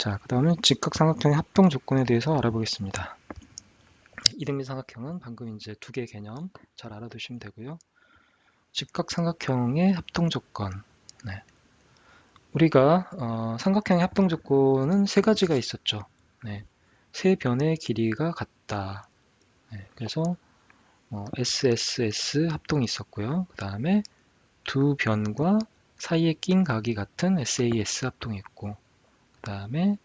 자, 그 다음에 직각삼각형의 합동 조건에 대해서 알아보겠습니다. 이등변 삼각형은 방금 이제 두 개의 개념 잘 알아두시면 되고요. 직각삼각형의 합동 조건. 네. 우리가 삼각형의 합동 조건은 세 가지가 있었죠. 네. 세 변의 길이가 같다. 네. 그래서 SSS 합동이 있었고요. 그 다음에 두 변과 사이에 낀 각이 같은 SAS 합동이 있고, 그 다음에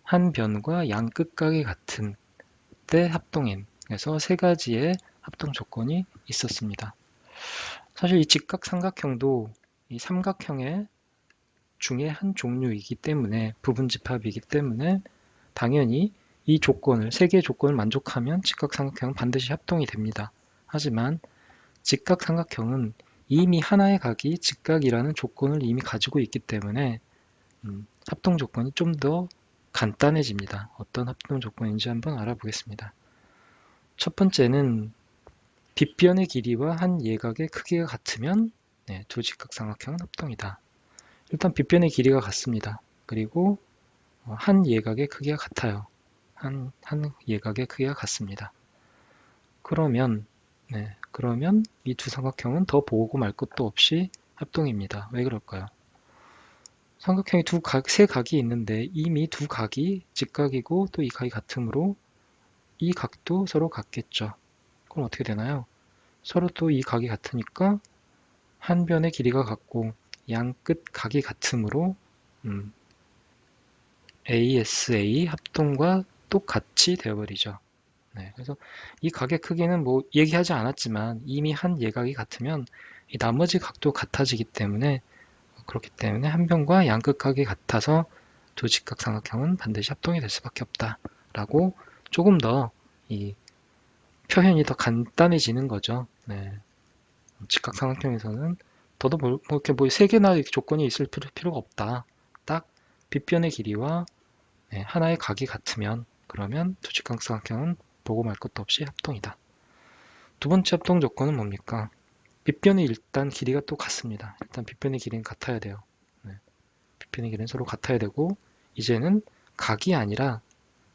한 변과 양 끝각이 같은 때 합동인, 그래서 세 가지의 합동 조건이 있었습니다. 사실 이 직각삼각형도 이 삼각형의 중에 한 종류이기 때문에, 부분집합이기 때문에 당연히 이 조건을, 세 개의 조건을 만족하면 직각삼각형은 반드시 합동이 됩니다. 하지만 직각삼각형은 이미 하나의 각이 직각이라는 조건을 이미 가지고 있기 때문에 합동 조건이 좀 더 간단해집니다. 어떤 합동 조건인지 한번 알아보겠습니다. 첫 번째는 빗변의 길이와 한 예각의 크기가 같으면 두 직각삼각형은 합동이다. 일단 빗변의 길이가 같습니다. 그리고 한 예각의 크기가 같아요. 한 예각의 크기가 같습니다. 그러면 이 두 삼각형은 더 보고 말 것도 없이 합동입니다. 왜 그럴까요? 삼각형이 세 각이 있는데 이미 두 각이 직각이고 또 이 각이 같으므로 이 각도 서로 같겠죠. 그럼 어떻게 되나요? 서로 또 이 각이 같으니까 한 변의 길이가 같고 양 끝 각이 같으므로 ASA 합동과 똑같이 되어버리죠. 그래서 이 각의 크기는 뭐 얘기하지 않았지만 이미 한 예각이 같으면 이 나머지 각도 같아지기 때문에, 그렇기 때문에 한 변과 양 끝 각이 같아서 두 직각삼각형은 반드시 합동이 될 수밖에 없다라고 조금 더 이 표현이 더 간단해지는 거죠. 직각삼각형에서는 더도 이렇게 세 개나 조건이 있을 필요가 없다. 딱 빗변의 길이와 하나의 각이 같으면 그러면 두 직각삼각형은 보고 말 것도 없이 합동이다. 두 번째 합동 조건은 뭡니까? 빗변의 일단 길이가 또 같습니다. 일단 빗변의 길이는 같아야 돼요. 빗변의 길이는 서로 같아야 되고, 이제는 각이 아니라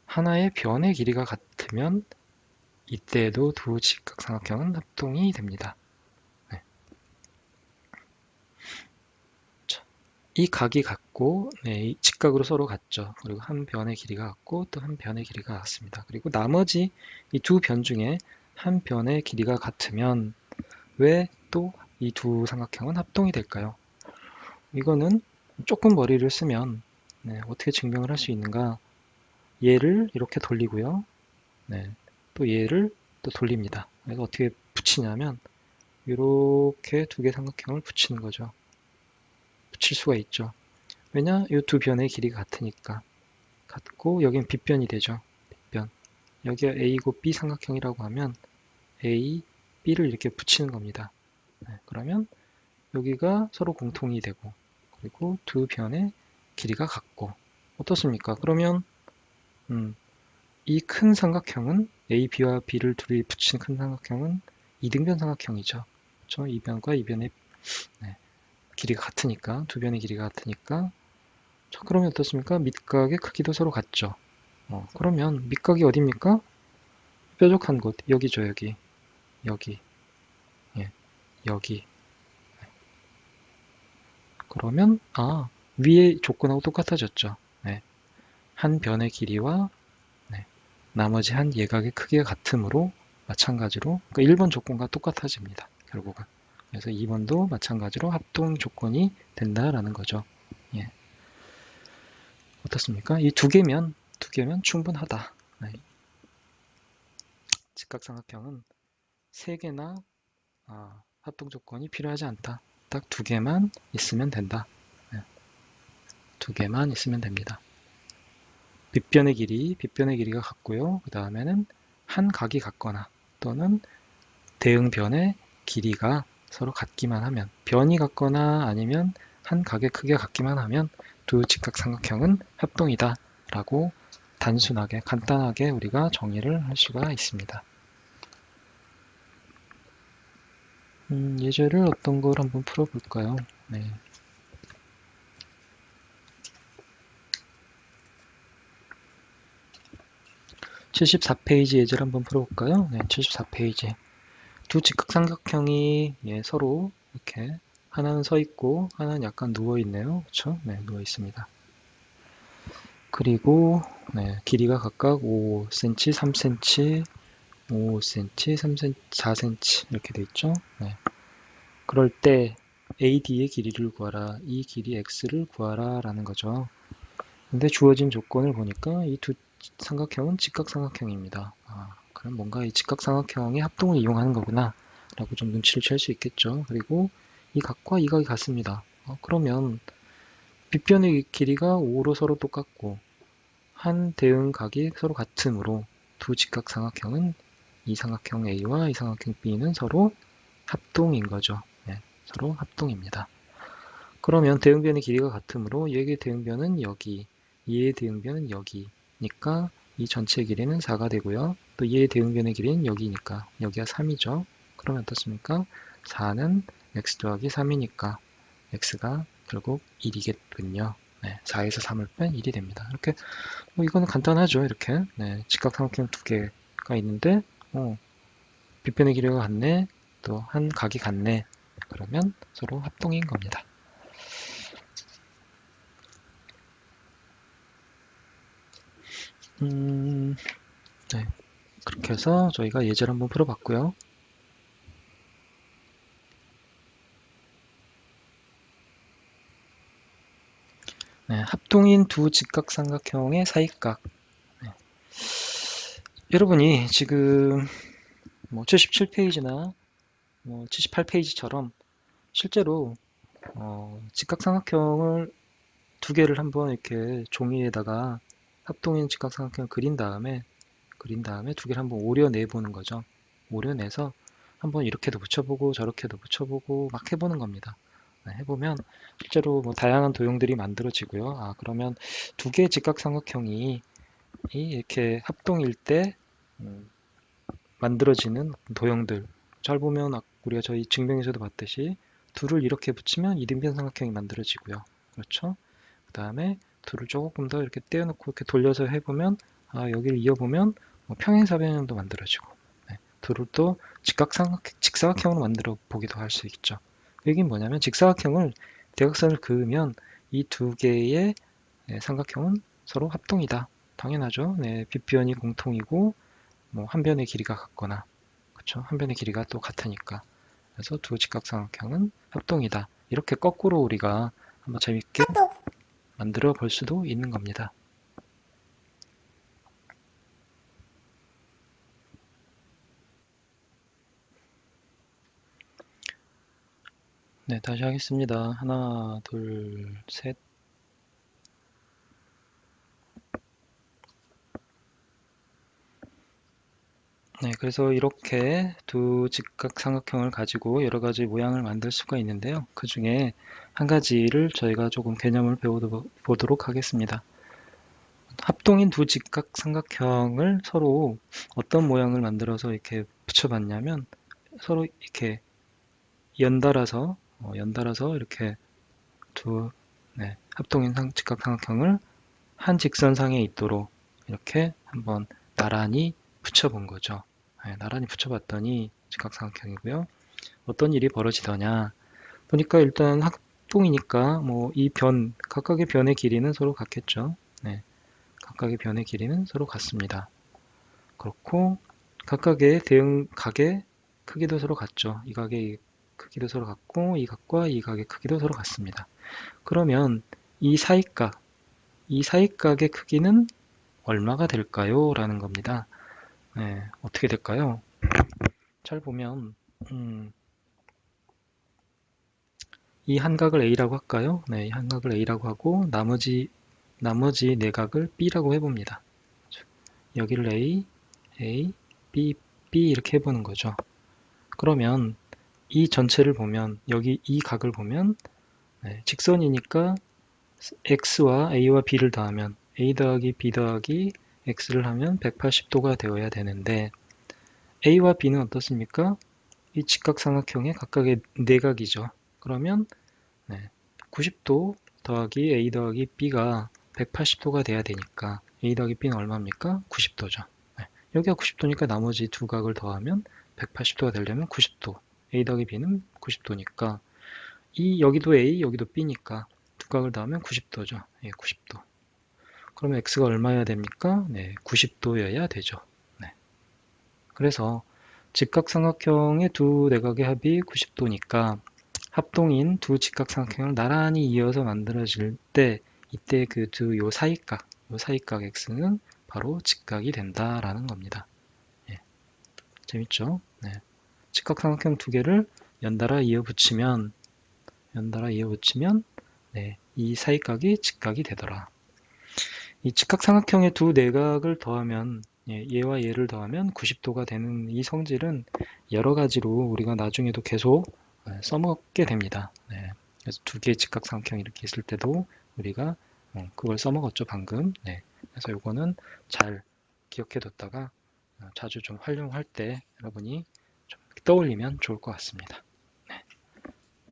하나의 변의 길이가 같으면 이때에도 두 직각삼각형은 합동이 됩니다. 이 각이 같고 직각으로 서로 같죠. 그리고 한 변의 길이가 같고 또 한 변의 길이가 같습니다. 그리고 나머지 이 두 변 중에 한 변의 길이가 같으면 왜 또 이 두 삼각형은 합동이 될까요? 이거는 조금 머리를 쓰면 어떻게 증명을 할 수 있는가? 얘를 이렇게 돌리고요. 또 얘를 또 돌립니다. 그래서 어떻게 붙이냐면 이렇게 두 개 삼각형을 붙이는 거죠. 붙일 수가 있죠. 왜냐? 이 두 변의 길이가 같으니까. 같고 여긴 빗변이 되죠. 빗변. 여기가 A고 B 삼각형이라고 하면 A, B를 이렇게 붙이는 겁니다. 그러면 여기가 서로 공통이 되고, 그리고 두 변의 길이가 같고, 어떻습니까? 그러면 이 큰 삼각형은 A, B와 B를 둘이 붙인 큰 삼각형은 이등변 삼각형이죠. 그렇죠? 이 변과 이 변의 길이가 같으니까, 두 변의 길이가 같으니까. 자, 그러면 어떻습니까? 밑각의 크기도 서로 같죠. 그러면 밑각이 어디입니까? 뾰족한 곳, 여기죠, 여기. 여기. 예, 여기. 그러면, 위의 조건하고 똑같아졌죠. 한 변의 길이와 나머지 한 예각의 크기가 같으므로 마찬가지로, 그러니까 1번 조건과 똑같아집니다, 결국은. 그래서 2번도 마찬가지로 합동 조건이 된다라는 거죠. 예. 어떻습니까? 이 두 개면 충분하다. 직각삼각형은 세 개나 합동 조건이 필요하지 않다. 딱 두 개만 있으면 된다. 두 개만 있으면 됩니다. 빗변의 길이가 같고요. 그 다음에는 한 각이 같거나 또는 대응변의 길이가 서로 같기만 하면, 변이 같거나 아니면 한 각의 크기가 같기만 하면 두 직각삼각형은 합동이다 라고 단순하게 간단하게 우리가 정의를 할 수가 있습니다. 예제를 어떤 걸 한번 풀어볼까요? 74페이지 예제를 한번 풀어볼까요? 네, 74페이지. 두 직각삼각형이 서로 이렇게 하나는 서 있고 하나는 약간 누워 있네요. 그렇죠? 네, 누워 있습니다. 그리고 길이가 각각 5cm, 3cm, 5cm, 3cm, 4cm 이렇게 돼 있죠. 네. 그럴 때 AD의 길이를 구하라, 이 길이 X를 구하라 라는 거죠. 근데 주어진 조건을 보니까 이 두 삼각형은 직각삼각형입니다. 그럼 뭔가 이 직각삼각형의 합동을 이용하는 거구나 라고 좀 눈치를 챌 수 있겠죠. 그리고 이 각과 이 각이 같습니다. 그러면 빗변의 길이가 5로 서로 똑같고 한 대응각이 서로 같으므로 두 직각삼각형은 이 삼각형 A와 이 삼각형 B는 서로 합동인 거죠. 네, 서로 합동입니다. 그러면 대응변의 길이가 같으므로 얘의 대응변은 여기, 얘의 대응변은 여기니까 이 전체 길이는 4가 되고요. 또 얘의 대응변의 길이는 여기니까 여기가 3이죠. 그러면 어떻습니까? 4는 x 더하기 3이니까 x가 결국 1이겠군요. 네, 4에서 3을 뺀 1이 됩니다. 이렇게 이거는 간단하죠. 이렇게 직각삼각형 두 개가 있는데 빗변의 길이가 같네, 또 한 각이 같네. 그러면 서로 합동인 겁니다. 네, 그렇게 해서 저희가 예제를 한번 풀어봤고요. 네, 합동인 두 직각삼각형의 사이각. 네. 여러분이 지금 77페이지나 78페이지처럼 실제로 직각삼각형을 두 개를 한번 이렇게 종이에다가 합동인 직각삼각형을 그린 다음에 두 개를 한번 오려내 보는 거죠. 오려내서 한번 이렇게도 붙여보고 저렇게도 붙여보고 막 해보는 겁니다. 해보면 실제로 다양한 도형들이 만들어지고요. 그러면 두 개의 직각삼각형이 이렇게 합동일 때 만들어지는 도형들, 잘 보면 우리가 저희 증명에서도 봤듯이 둘을 이렇게 붙이면 이등변 삼각형이 만들어지고요. 그렇죠? 그 다음에 둘을 조금 더 이렇게 떼어놓고 이렇게 돌려서 해보면 여기를 이어보면 평행사변형도 만들어지고, 둘을 또 직사각형으로 만들어 보기도 할 수 있죠. 그 얘기는 뭐냐면 직사각형을 대각선을 그으면 이 두 개의 삼각형은 서로 합동이다. 당연하죠. 빗변이 공통이고 한 변의 길이가 같거나, 그렇죠? 한 변의 길이가 또 같으니까. 그래서 두 직각삼각형은 합동이다. 이렇게 거꾸로 우리가 한번 재밌게 만들어 볼 수도 있는 겁니다. 네, 다시 하겠습니다. 하나, 둘, 셋. 네, 그래서 이렇게 두 직각삼각형을 가지고 여러 가지 모양을 만들 수가 있는데요. 그 중에 한 가지를 저희가 조금 개념을 배워보도록 하겠습니다. 합동인 두 직각삼각형을 서로 어떤 모양을 만들어서 이렇게 붙여봤냐면 서로 이렇게 연달아서 이렇게 두 합동인 직각삼각형을 한 직선상에 있도록 이렇게 한번 나란히 붙여본 거죠. 나란히 붙여봤더니 직각삼각형이고요. 어떤 일이 벌어지더냐 보니까 일단 합동이니까 이 각각의 변의 길이는 서로 같겠죠. 각각의 변의 길이는 서로 같습니다. 그렇고 각각의 대응각의 크기도 서로 같죠. 이 각의 크기도 서로 같고 이 각과 이 각의 크기도 서로 같습니다. 그러면 이 사이각의 크기는 얼마가 될까요? 라는 겁니다. 어떻게 될까요? 잘 보면 이 한각을 A라고 할까요? 이 한각을 A라고 하고 나머지 네 각을 B라고 해봅니다. 여기를 A, B, B 이렇게 해보는 거죠. 그러면 이 전체를 보면 여기 이 각을 보면 직선이니까 X와 A와 B를 더하면 A 더하기 B 더하기 X를 하면 180도가 되어야 되는데 A와 B는 어떻습니까? 이 직각삼각형의 각각의 내각이죠. 그러면 90도 더하기 A 더하기 B가 180도가 돼야 되니까 A 더하기 B는 얼마입니까? 90도죠. 여기가 90도니까 나머지 두 각을 더하면 180도가 되려면 90도. A 더하기 B는 90도니까 여기도 A, 여기도 B니까 두 각을 더하면 90도죠. 예, 90도. 그러면 X가 얼마여야 됩니까? 네, 90도여야 되죠. 네. 그래서 직각삼각형의 두 내각의 합이 90도니까 합동인 두 직각삼각형을 나란히 이어서 만들어질 때 이때 그 요 사이각 X는 바로 직각이 된다라는 겁니다. 예. 재밌죠? 네. 직각삼각형 두 개를 연달아 이어붙이면 네, 이 사이각이 직각이 되더라. 이 직각삼각형의 두 내각을 더하면 얘와 얘를 더하면 90도가 되는 이 성질은 여러 가지로 우리가 나중에도 계속 써먹게 됩니다. 네. 그래서 두 개의 직각삼각형 이렇게 있을 때도 우리가 그걸 써먹었죠 방금. 네. 그래서 이거는 잘 기억해 뒀다가 자주 좀 활용할 때 여러분이 좀 떠올리면 좋을 것 같습니다.